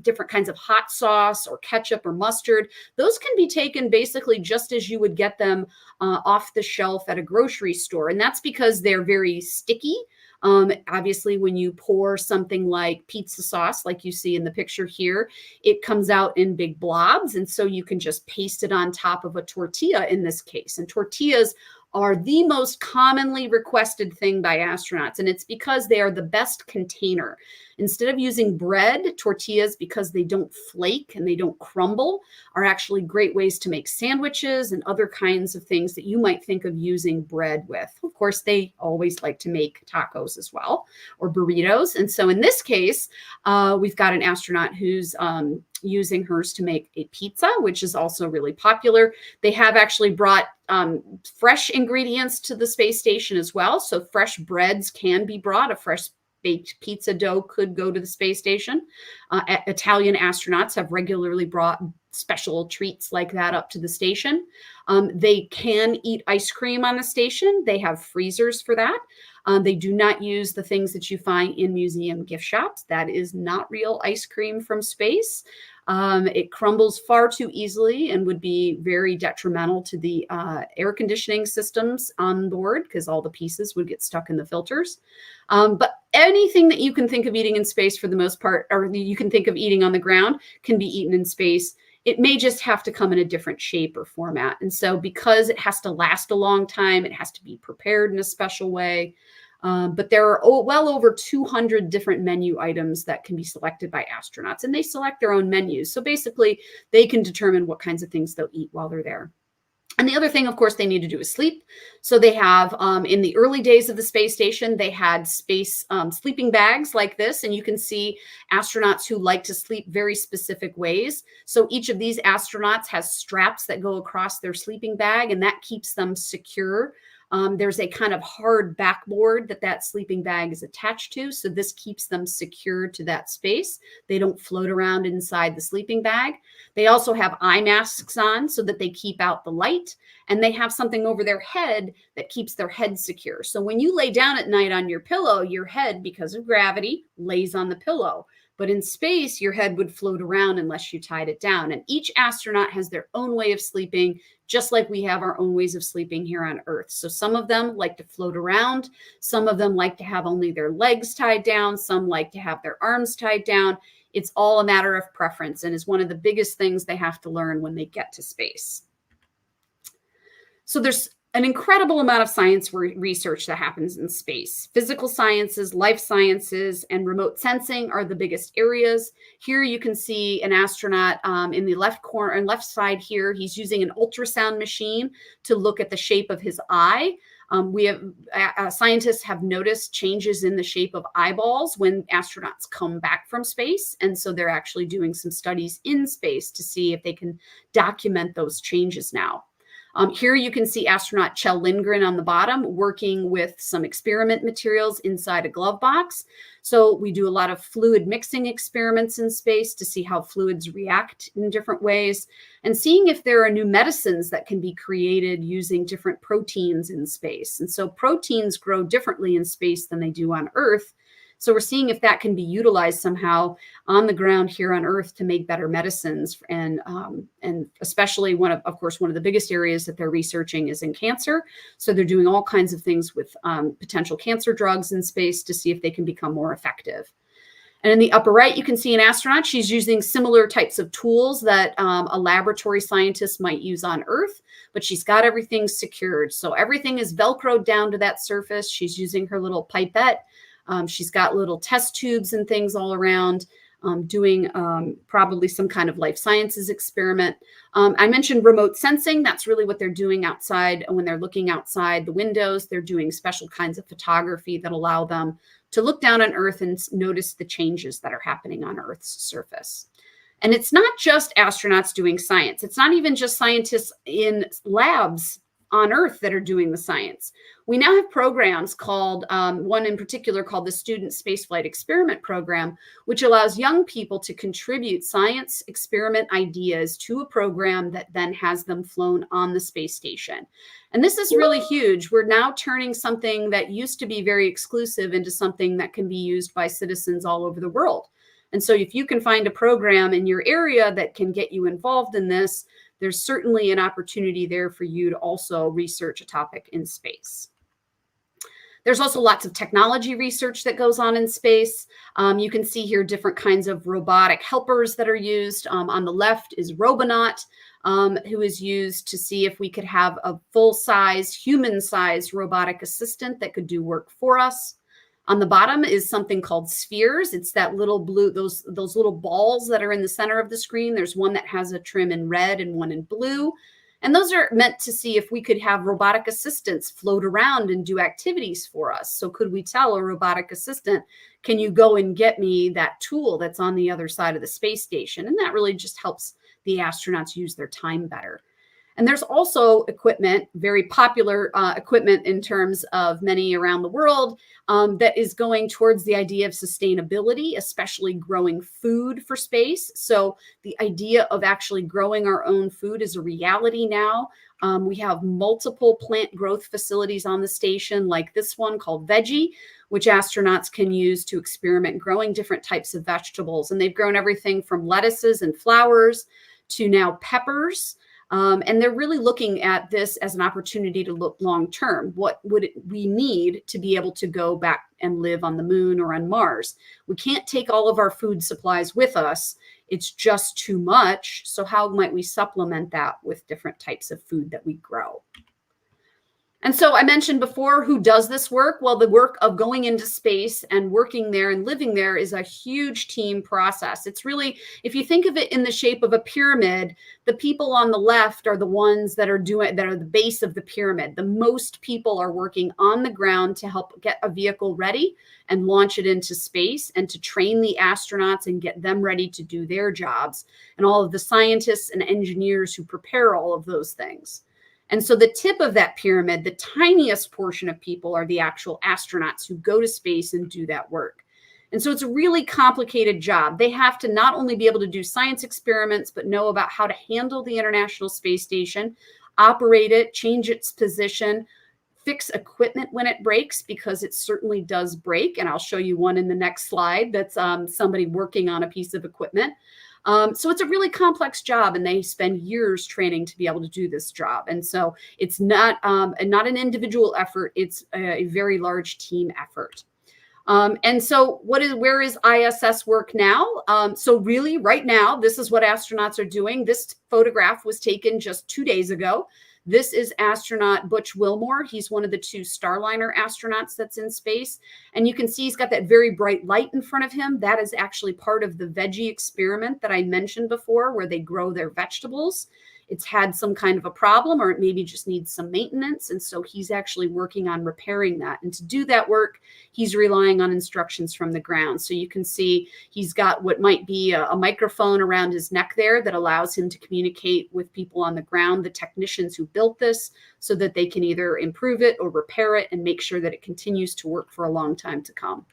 different kinds of hot sauce or ketchup or mustard. Those can be taken basically just as you would get them off the shelf at a grocery store. And that's because they're very sticky. Obviously, when you pour something like pizza sauce, like you see in the picture here, it comes out in big blobs. And so you can just paste it on top of a tortilla in this case. And tortillas are the most commonly requested thing by astronauts. And it's because they are the best container. Instead of using bread, tortillas, because they don't flake and they don't crumble, are actually great ways to make sandwiches and other kinds of things that you might think of using bread with. Of course, they always like to make tacos as well, or burritos. And so in this case, we've got an astronaut who's using hers to make a pizza, which is also really popular. They have actually brought fresh ingredients to the space station as well. So fresh breads can be brought. A fresh baked pizza dough could go to the space station. Italian astronauts have regularly brought special treats like that up to the station. They can eat ice cream on the station. They have freezers for that. They do not use the things that you find in museum gift shops. That is not real ice cream from space. It crumbles far too easily and would be very detrimental to the air conditioning systems on board because all the pieces would get stuck in the filters. But anything that you can think of eating in space for the most part, or you can think of eating on the ground, can be eaten in space. It may just have to come in a different shape or format. And so because it has to last a long time, it has to be prepared in a special way. But there are well over 200 different menu items that can be selected by astronauts, and they select their own menus. So basically, they can determine what kinds of things they'll eat while they're there. And the other thing, of course, they need to do is sleep. So they have, in the early days of the space station, they had space sleeping bags like this. And you can see astronauts who like to sleep very specific ways. So each of these astronauts has straps that go across their sleeping bag, and that keeps them secure. There's a kind of hard backboard that sleeping bag is attached to. So this keeps them secure to that space. They don't float around inside the sleeping bag. They also have eye masks on so that they keep out the light. And they have something over their head that keeps their head secure. So when you lay down at night on your pillow, your head, because of gravity, lays on the pillow. But in space, your head would float around unless you tied it down. And each astronaut has their own way of sleeping, just like we have our own ways of sleeping here on Earth. So some of them like to float around. Some of them like to have only their legs tied down. Some like to have their arms tied down. It's all a matter of preference and is one of the biggest things they have to learn when they get to space. So there's an incredible amount of science research that happens in space. Physical sciences, life sciences, and remote sensing are the biggest areas. Here you can see an astronaut in the left corner and left side here. He's using an ultrasound machine to look at the shape of his eye. Scientists have noticed changes in the shape of eyeballs when astronauts come back from space. And so they're actually doing some studies in space to see if they can document those changes now. Here you can see astronaut Kjell Lindgren on the bottom working with some experiment materials inside a glove box. So we do a lot of fluid mixing experiments in space to see how fluids react in different ways and seeing if there are new medicines that can be created using different proteins in space. And so proteins grow differently in space than they do on Earth. So we're seeing if that can be utilized somehow on the ground here on Earth to make better medicines. And especially one of the biggest areas that they're researching is in cancer. So they're doing all kinds of things with potential cancer drugs in space to see if they can become more effective. And in the upper right, you can see an astronaut. She's using similar types of tools that a laboratory scientist might use on Earth, but she's got everything secured. So everything is Velcroed down to that surface. She's using her little pipette. She's got little test tubes and things all around, doing probably some kind of life sciences experiment. I mentioned remote sensing. That's really what they're doing outside. When they're looking outside the windows, they're doing special kinds of photography that allow them to look down on Earth and notice the changes that are happening on Earth's surface. And it's not just astronauts doing science. It's not even just scientists in labs on Earth that are doing the science. We now have programs called, one in particular called the Student Spaceflight Experiment Program, which allows young people to contribute science experiment ideas to a program that then has them flown on the space station. And this is really huge. We're now turning something that used to be very exclusive into something that can be used by citizens all over the world. And so if you can find a program in your area that can get you involved in this, there's certainly an opportunity there for you to also research a topic in space. There's also lots of technology research that goes on in space. You can see here different kinds of robotic helpers that are used. On the left is Robonaut, who is used to see if we could have a full-size, human-sized robotic assistant that could do work for us. On the bottom is something called spheres. It's that little blue, those little balls that are in the center of the screen. There's one that has a trim in red and one in blue. And those are meant to see if we could have robotic assistants float around and do activities for us. So could we tell a robotic assistant, can you go and get me that tool that's on the other side of the space station? And that really just helps the astronauts use their time better. And there's also equipment, very popular equipment in terms of many around the world, that is going towards the idea of sustainability, especially growing food for space. So the idea of actually growing our own food is a reality now. We have multiple plant growth facilities on the station, like this one called Veggie, which astronauts can use to experiment growing different types of vegetables. And they've grown everything from lettuces and flowers to now peppers. And they're really looking at this as an opportunity to look long term. What would we need to be able to go back and live on the moon or on Mars? We can't take all of our food supplies with us. It's just too much. So how might we supplement that with different types of food that we grow? And so I mentioned before, who does this work? Well, the work of going into space and working there and living there is a huge team process. It's really, if you think of it in the shape of a pyramid, the people on the left are the ones that are the base of the pyramid. The most people are working on the ground to help get a vehicle ready and launch it into space and to train the astronauts and get them ready to do their jobs, and all of the scientists and engineers who prepare all of those things. And so the tip of that pyramid, the tiniest portion of people, are the actual astronauts who go to space and do that work. And so it's a really complicated job. They have to not only be able to do science experiments, but know about how to handle the International Space Station, operate it, change its position, fix equipment when it breaks, because it certainly does break. And I'll show you one in the next slide that's somebody working on a piece of equipment. So it's a really complex job, and they spend years training to be able to do this job. And so it's not an individual effort. It's a very large team effort. And so where is ISS work now? So really right now, this is what astronauts are doing. This photograph was taken just 2 days ago. This is astronaut Butch Wilmore. He's one of the 2 Starliner astronauts that's in space. And you can see he's got that very bright light in front of him. That is actually part of the Veggie experiment that I mentioned before, where they grow their vegetables. It's had some kind of a problem, or it maybe just needs some maintenance. And so he's actually working on repairing that. And to do that work, he's relying on instructions from the ground. So you can see he's got what might be a microphone around his neck there that allows him to communicate with people on the ground, the technicians who built this, so that they can either improve it or repair it and make sure that it continues to work for a long time to come.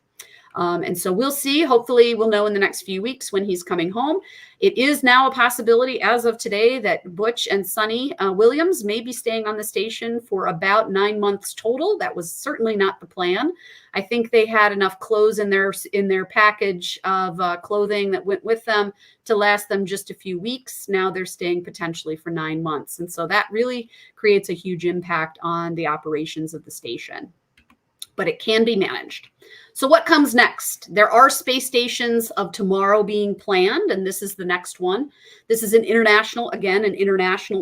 And so we'll see. Hopefully we'll know in the next few weeks when he's coming home. It is now a possibility as of today that Butch and Sunny Williams may be staying on the station for about 9 months total. That was certainly not the plan. I think they had enough clothes in their package of clothing that went with them to last them just a few weeks. Now they're staying potentially for 9 months. And so that really creates a huge impact on the operations of the station. but it can be managed. So what comes next? There are space stations of tomorrow being planned, and this is the next one. This is an international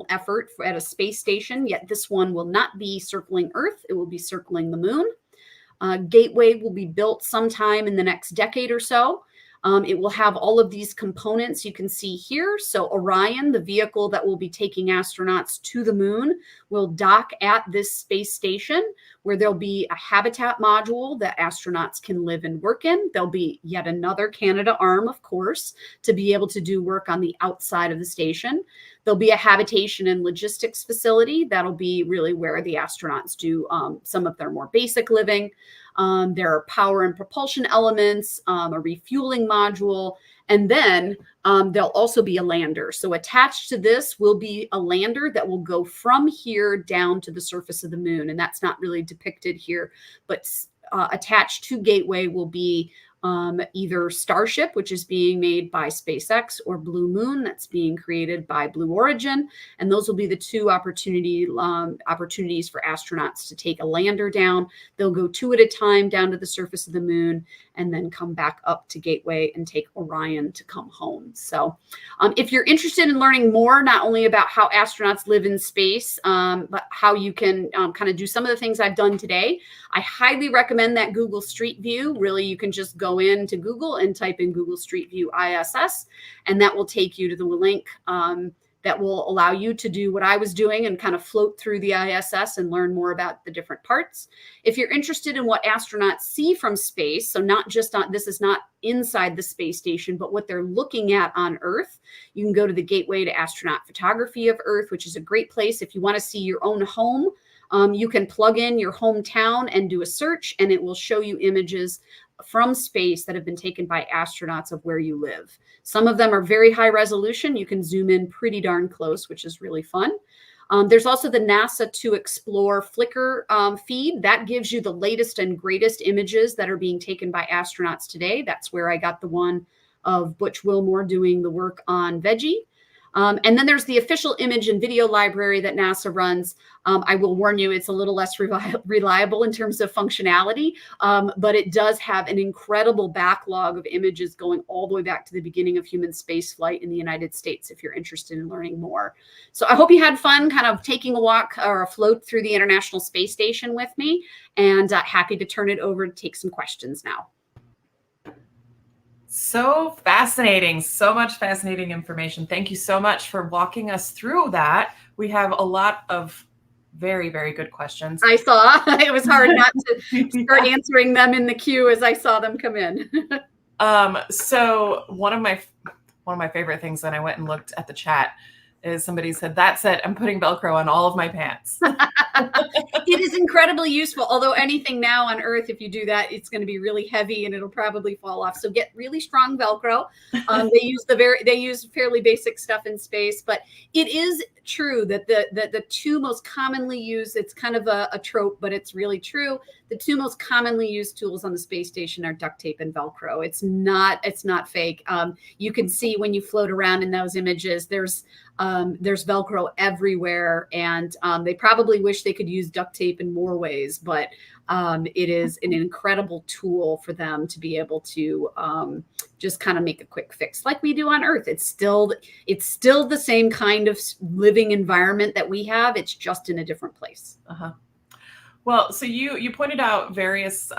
effort at a space station, yet this one will not be circling Earth. It will be circling the moon. Gateway will be built sometime in the next decade or so. It will have all of these components you can see here. So Orion, the vehicle that will be taking astronauts to the moon, will dock at this space station where there'll be a habitat module that astronauts can live and work in. There'll be yet another Canadarm, of course, to be able to do work on the outside of the station. There'll be a habitation and logistics facility. That'll be really where the astronauts do some of their more basic living. There are power and propulsion elements, a refueling module, and then there'll also be a lander. So attached to this will be a lander that will go from here down to the surface of the moon. And that's not really depicted here, but attached to Gateway will be either Starship, which is being made by SpaceX, or Blue Moon, that's being created by Blue Origin. And those will be the two opportunities for astronauts to take a lander down. They'll go two at a time down to the surface of the moon and then come back up to Gateway and take Orion to come home. So if you're interested in learning more, not only about how astronauts live in space, but how you can kind of do some of the things I've done today, I highly recommend that Google Street View. Really, you can just go into Google and type in Google Street View ISS, and that will take you to the link that will allow you to do what I was doing and kind of float through the ISS and learn more about the different parts. If you're interested in what astronauts see from space, so not just this is not inside the space station, but what they're looking at on Earth, you can go to the Gateway to Astronaut Photography of Earth, which is a great place. If you want to see your own home, you can plug in your hometown and do a search, and it will show you images from space that have been taken by astronauts of where you live. Some of them are very high resolution. You can zoom in pretty darn close, which is really fun. There's also the NASA to Explore Flickr feed. That gives you the latest and greatest images that are being taken by astronauts today. That's where I got the one of Butch Wilmore doing the work on Veggie. And then there's the official image and video library that NASA runs. I will warn you, it's a little less reliable in terms of functionality, but it does have an incredible backlog of images going all the way back to the beginning of human spaceflight in the United States, if you're interested in learning more. So I hope you had fun kind of taking a walk or a float through the International Space Station with me, and happy to turn it over to take some questions now. So fascinating. So much fascinating information. Thank you so much for walking us through that. We have a lot of very, very good questions. I saw it was hard not to start answering them in the queue as I saw them come in. So one of my favorite things when I went and looked at the chat is somebody said, "That's it. I'm putting Velcro on all of my pants." It is incredibly useful. Although anything now on Earth, if you do that, it's going to be really heavy and it'll probably fall off. So get really strong Velcro. They use fairly basic stuff in space, but it is true that the two most commonly used, it's kind of a trope, but it's really true. The two most commonly used tools on the space station are duct tape and Velcro. It's not fake. You can see when you float around in those images, there's Velcro everywhere, and they probably wish they could use duct tape in more ways, but it is an incredible tool for them to be able to just kind of make a quick fix like we do on Earth. It's still the same kind of living environment that we have. It's just in a different place. Well, so you pointed out various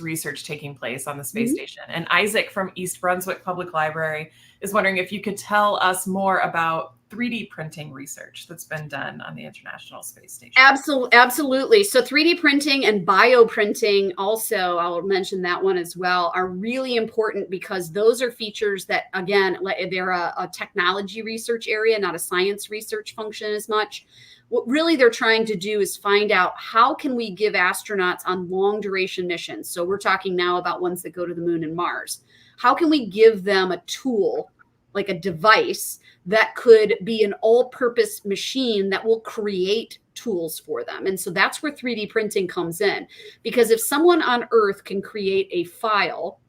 research taking place on the space station, and Isaac from East Brunswick Public Library is wondering if you could tell us more about 3D printing research that's been done on the International Space Station. Absolutely. So 3D printing and bioprinting also, I'll mention that one as well, are really important because those are features that, again, they're a technology research area, not a science research function as much. What really they're trying to do is find out how can we give astronauts on long duration missions. So we're talking now about ones that go to the moon and Mars. How can we give them a tool, like a device that could be an all-purpose machine that will create tools for them? And so that's where 3D printing comes in. Because if someone on Earth can create a file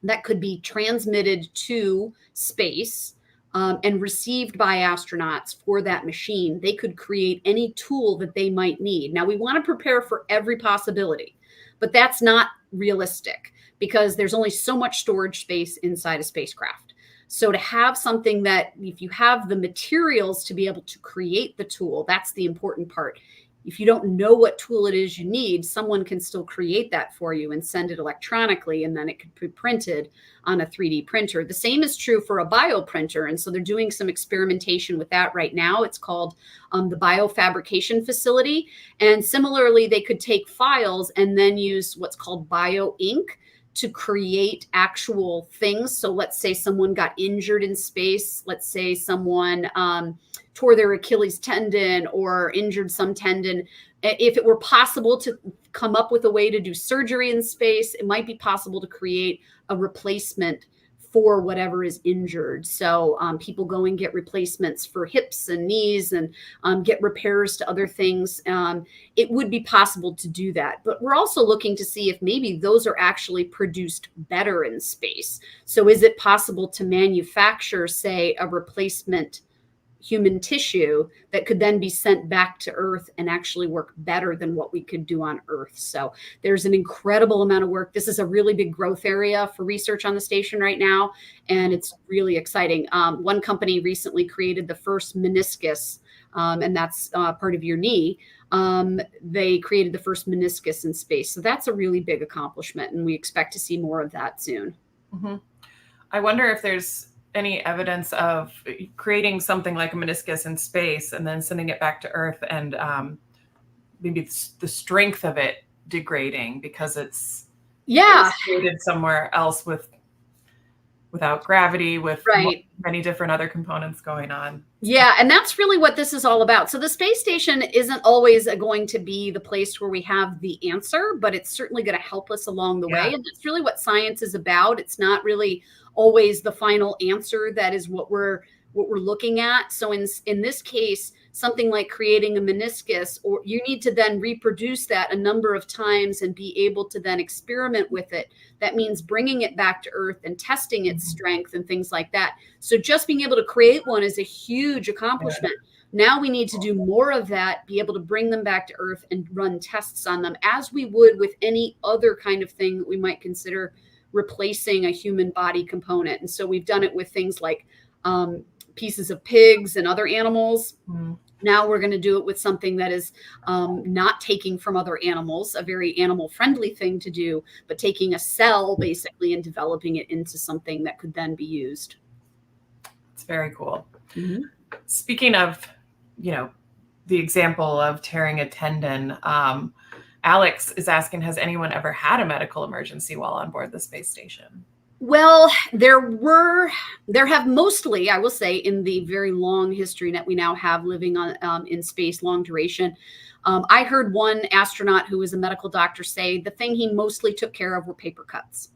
that could be transmitted to space, and received by astronauts for that machine, they could create any tool that they might need. Now, we want to prepare for every possibility. but that's not realistic because there's only so much storage space inside a spacecraft. So to have something that, if you have the materials to be able to create the tool, that's the important part. If you don't know what tool it is you need, someone can still create that for you and send it electronically, and then it could be printed on a 3D printer. The same is true for a bioprinter. And so they're doing some experimentation with that right now. It's called the biofabrication facility. And similarly, they could take files and then use what's called bio ink to create actual things. So let's say someone got injured in space. Let's say someone tore their Achilles tendon or injured some tendon. If it were possible to come up with a way to do surgery in space, it might be possible to create a replacement for whatever is injured. So people go and get replacements for hips and knees and get repairs to other things. It would be possible to do that. But we're also looking to see if maybe those are actually produced better in space. So is it possible to manufacture, say, a replacement human tissue that could then be sent back to Earth and actually work better than what we could do on Earth? So there's an incredible amount of work. This is a really big growth area for research on the station right now, and it's really exciting. One company recently created the first meniscus, and that's part of your knee. They created the first meniscus in space. So that's a really big accomplishment, and we expect to see more of that soon. Mm-hmm. I wonder if there's any evidence of creating something like a meniscus in space and then sending it back to Earth, and maybe the strength of it degrading because it's created somewhere else without gravity, with many different other components going on. Yeah, and that's really what this is all about. So the space station isn't always going to be the place where we have the answer, but it's certainly going to help us along the way. And that's really what science is about. It's not really always the final answer that is what we're looking at. So in this case, something like creating a meniscus, or you need to then reproduce that a number of times and be able to then experiment with it. That means bringing it back to Earth and testing its strength and things like that. So just being able to create one is a huge accomplishment. Now we need to do more of that, be able to bring them back to Earth and run tests on them as we would with any other kind of thing that we might consider replacing a human body component. And so we've done it with things like pieces of pigs and other animals. Now we're going to do it with something that is not taking from other animals, a very animal friendly thing to do, but taking a cell basically and developing it into something that could then be used. It's very cool. Mm-hmm. Speaking of, the example of tearing a tendon, Alex is asking, has anyone ever had a medical emergency while on board the space station? Well, there have mostly, I will say, in the very long history that we now have living on in space, long duration. I heard one astronaut who was a medical doctor say the thing he mostly took care of were paper cuts.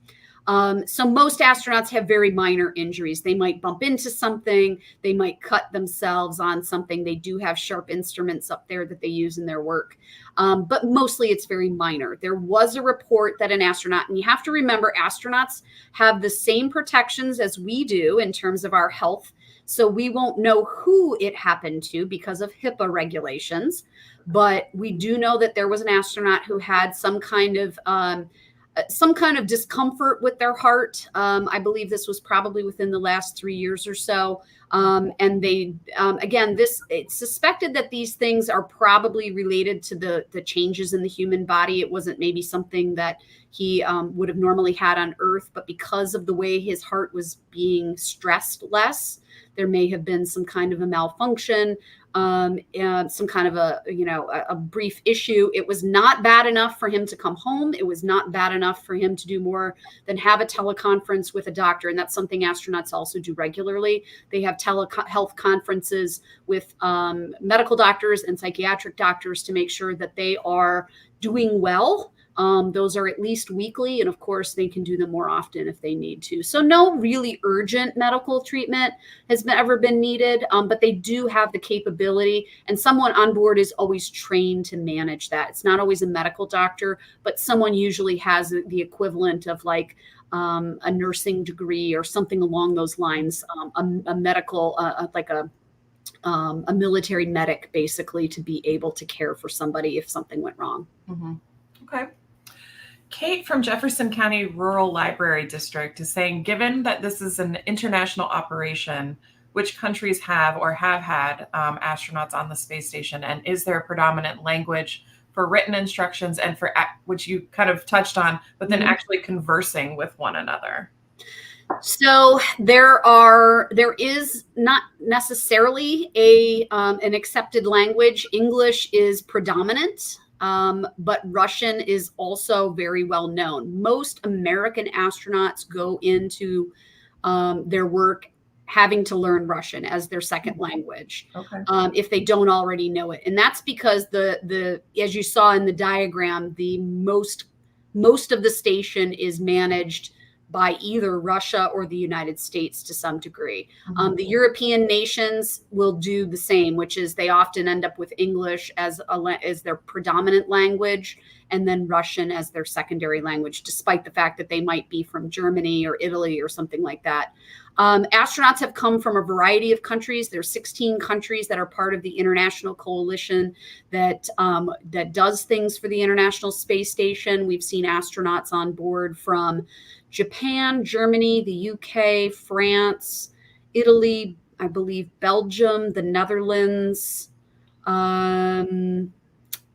So most astronauts have very minor injuries. They might bump into something. They might cut themselves on something. They do have sharp instruments up there that they use in their work. But mostly it's very minor. There was a report that an astronaut, and you have to remember, astronauts have the same protections as we do in terms of our health. So we won't know who it happened to because of HIPAA regulations. But we do know that there was an astronaut who had some kind of discomfort with their heart. I believe this was probably within the last 3 years or so. And they, again, it's suspected that these things are probably related to the changes in the human body. It wasn't maybe something that he would have normally had on Earth, but because of the way his heart was being stressed less, there may have been some kind of a malfunction, and some kind of a brief issue. It was not bad enough for him to come home. It was not bad enough for him to do more than have a teleconference with a doctor. And that's something astronauts also do regularly. They have telehealth conferences with medical doctors and psychiatric doctors to make sure that they are doing well. Those are at least weekly, and of course they can do them more often if they need to. So no really urgent medical treatment has ever been needed, but they do have the capability, and someone on board is always trained to manage that. It's not always a medical doctor, but someone usually has the equivalent of like a nursing degree or something along those lines, a medical, like a military medic, basically, to be able to care for somebody if something went wrong. Mm-hmm. Okay. Kate from Jefferson County Rural Library District is saying, given that this is an international operation, which countries have or have had astronauts on the space station? And is there a predominant language for written instructions and for, which you kind of touched on, but then actually conversing with one another? So there is not necessarily an accepted language. English is predominant, but Russian is also very well known. Most American astronauts go into their work having to learn Russian as their second language, if they don't already know it. And that's because as you saw in the diagram, the most of the station is managed by either Russia or the United States to some degree. The European nations will do the same, which is they often end up with English as their predominant language, and then Russian as their secondary language, despite the fact that they might be from Germany or Italy or something like that. Astronauts have come from a variety of countries. There's 16 countries that are part of the international coalition that does things for the International Space Station. We've seen astronauts on board from Japan, Germany, the UK, France, Italy, I believe Belgium, the Netherlands.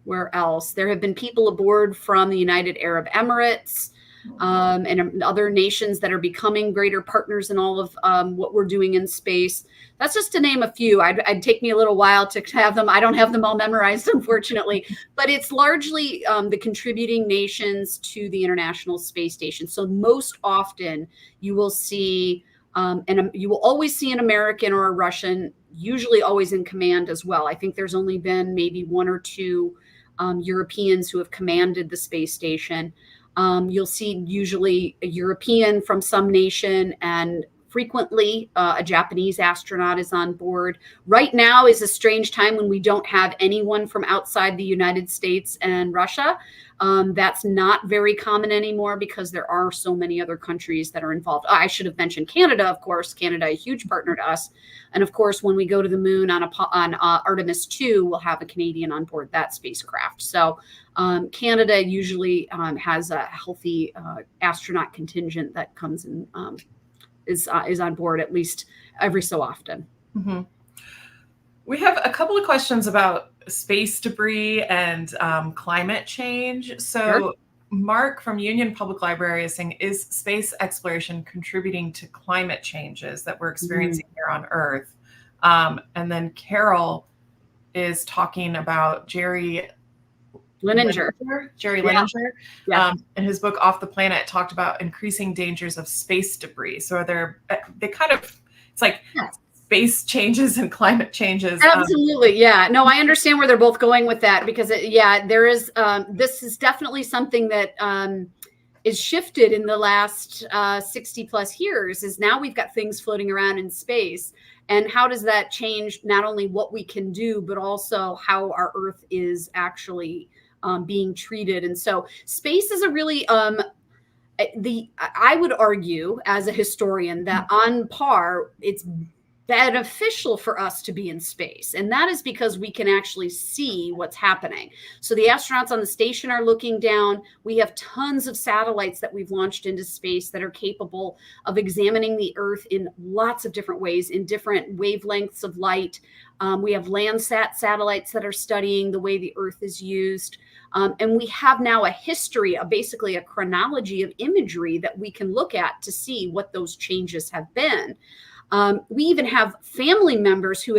Where else? There have been people aboard from the United Arab Emirates, and other nations that are becoming greater partners in all of what we're doing in space. That's just to name a few. It'd take me a little while to have them. I don't have them all memorized, unfortunately, but it's largely the contributing nations to the International Space Station. So most often you will see, and you will always see an American or a Russian, usually always in command as well. I think there's only been maybe one or two Europeans who have commanded the space station. You'll see usually a European from some nation, and frequently a Japanese astronaut is on board. Right now is a strange time when we don't have anyone from outside the United States and Russia. That's not very common anymore because there are so many other countries that are involved. I should have mentioned Canada, of course. Canada, a huge partner to us. And of course, when we go to the moon on Artemis 2, we'll have a Canadian on board that spacecraft. So Canada usually has a healthy astronaut contingent that comes in, is on board at least every so often. Mm-hmm. We have a couple of questions about space debris and climate change. So sure. Mark from Union Public Library is saying, is space exploration contributing to climate changes that we're experiencing here on Earth? And then Carol is talking about Jerry Lininger. In his book Off the Planet, talked about increasing dangers of space debris. So it's like space changes and climate changes. Absolutely. Yeah. No, I understand where they're both going with that, because there is, this is definitely something that is shifted in the last 60 plus years, is now we've got things floating around in space. And how does that change not only what we can do, but also how our Earth is actually being treated? And so space is a really, I would argue as a historian that on par, it's beneficial for us to be in space. And that is because we can actually see what's happening. So the astronauts on the station are looking down. We have tons of satellites that we've launched into space that are capable of examining the Earth in lots of different ways, in different wavelengths of light. We have Landsat satellites that are studying the way the Earth is used. And we have now a history, basically a chronology of imagery that we can look at to see what those changes have been. We even have family members who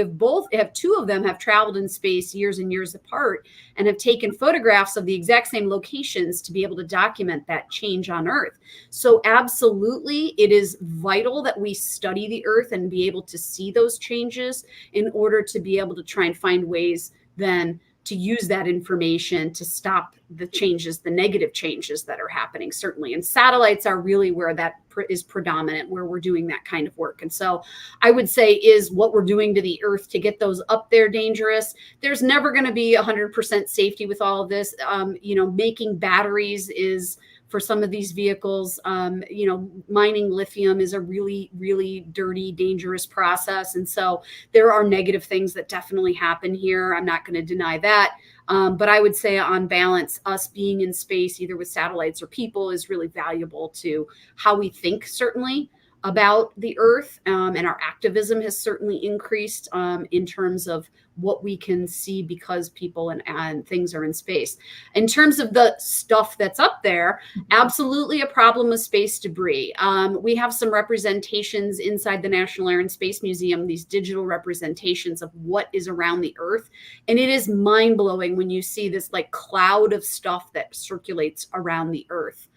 two of them have traveled in space years and years apart and have taken photographs of the exact same locations to be able to document that change on Earth. So absolutely, it is vital that we study the Earth and be able to see those changes in order to be able to try and find ways then to use that information to stop the changes, the negative changes that are happening, certainly. And satellites are really where that is predominant, where we're doing that kind of work. And so I would say, is what we're doing to the Earth to get those up there dangerous? There's never going to be 100% safety with all of this. Making batteries is for some of these vehicles. Mining lithium is a really, really dirty, dangerous process. And so there are negative things that definitely happen here. I'm not going to deny that. But I would say on balance, us being in space, either with satellites or people, is really valuable to how we think, certainly, about the Earth. And our activism has certainly increased in terms of what we can see because people and things are in space. In terms of the stuff that's up there, absolutely a problem with space debris. We have some representations inside the National Air and Space Museum, these digital representations of what is around the Earth. And it is mind-blowing when you see this like cloud of stuff that circulates around the Earth.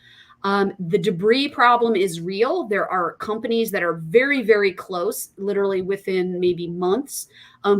The debris problem is real. There are companies that are very, very close, literally within maybe months,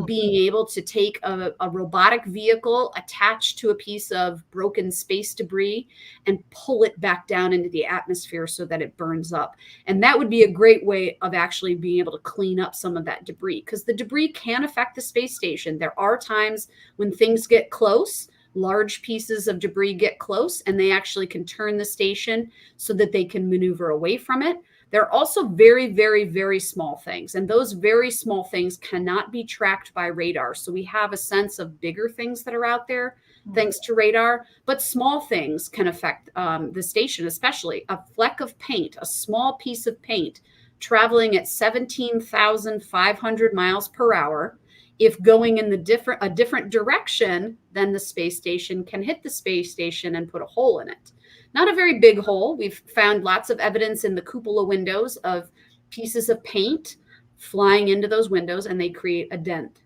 being able to take a robotic vehicle attached to a piece of broken space debris and pull it back down into the atmosphere so that it burns up. And that would be a great way of actually being able to clean up some of that debris, because the debris can affect the space station. There are times when things get close. Large pieces of debris get close and they actually can turn the station so that they can maneuver away from it. There are also very, very, very small things, and those very small things cannot be tracked by radar. So we have a sense of bigger things that are out there thanks to radar, but small things can affect the station, especially a fleck of paint, a small piece of paint traveling at 17,500 miles per hour. If going in a different direction, then the space station can hit the space station and put a hole in it. Not a very big hole. We've found lots of evidence in the cupola windows of pieces of paint flying into those windows, and they create a dent.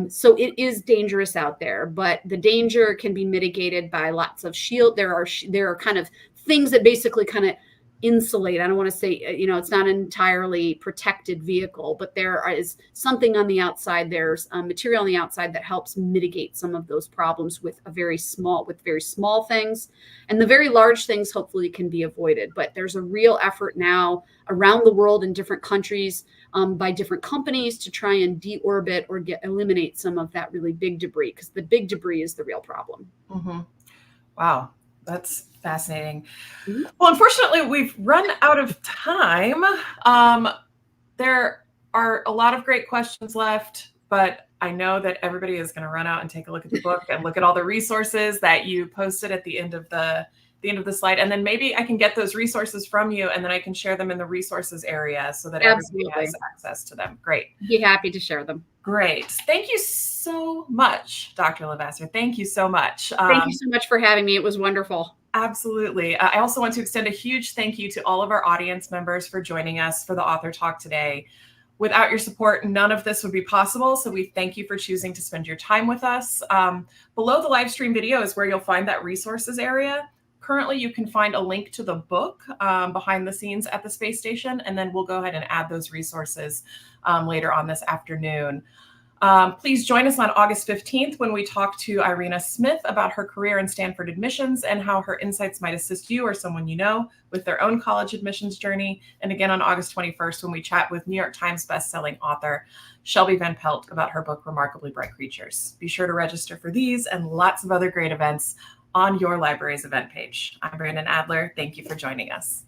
So it is dangerous out there, but the danger can be mitigated by lots of shield. There are kind of things that basically kind of insulate. I don't want to say, it's not an entirely protected vehicle, but there is something on the outside. There's material on the outside that helps mitigate some of those problems with very small things, and the very large things hopefully can be avoided. But there's a real effort now around the world in different countries by different companies to try and deorbit or eliminate some of that really big debris, because the big debris is the real problem. Mm-hmm. Wow. That's fascinating. Mm-hmm. Well, unfortunately, we've run out of time. There are a lot of great questions left, but I know that everybody is going to run out and take a look at the book and look at all the resources that you posted at the end of the the slide. And then maybe I can get those resources from you, and then I can share them in the resources area so that everybody has access to them. Great. Be happy to share them. Great. Thank you so much, Dr. Levasseur. Thank you so much. Thank you so much for having me. It was wonderful. Absolutely. I also want to extend a huge thank you to all of our audience members for joining us for the Author Talk today. Without your support, none of this would be possible. So we thank you for choosing to spend your time with us. Below the live stream video is where you'll find that resources area. Currently, you can find a link to the book, Behind the Scenes at the Space Station, and then we'll go ahead and add those resources later on this afternoon. Please join us on August 15th when we talk to Irina Smith about her career in Stanford admissions and how her insights might assist you or someone you know with their own college admissions journey. And again on August 21st when we chat with New York Times bestselling author Shelby Van Pelt about her book, Remarkably Bright Creatures. Be sure to register for these and lots of other great events on your library's event page. I'm Brandon Adler. Thank you for joining us.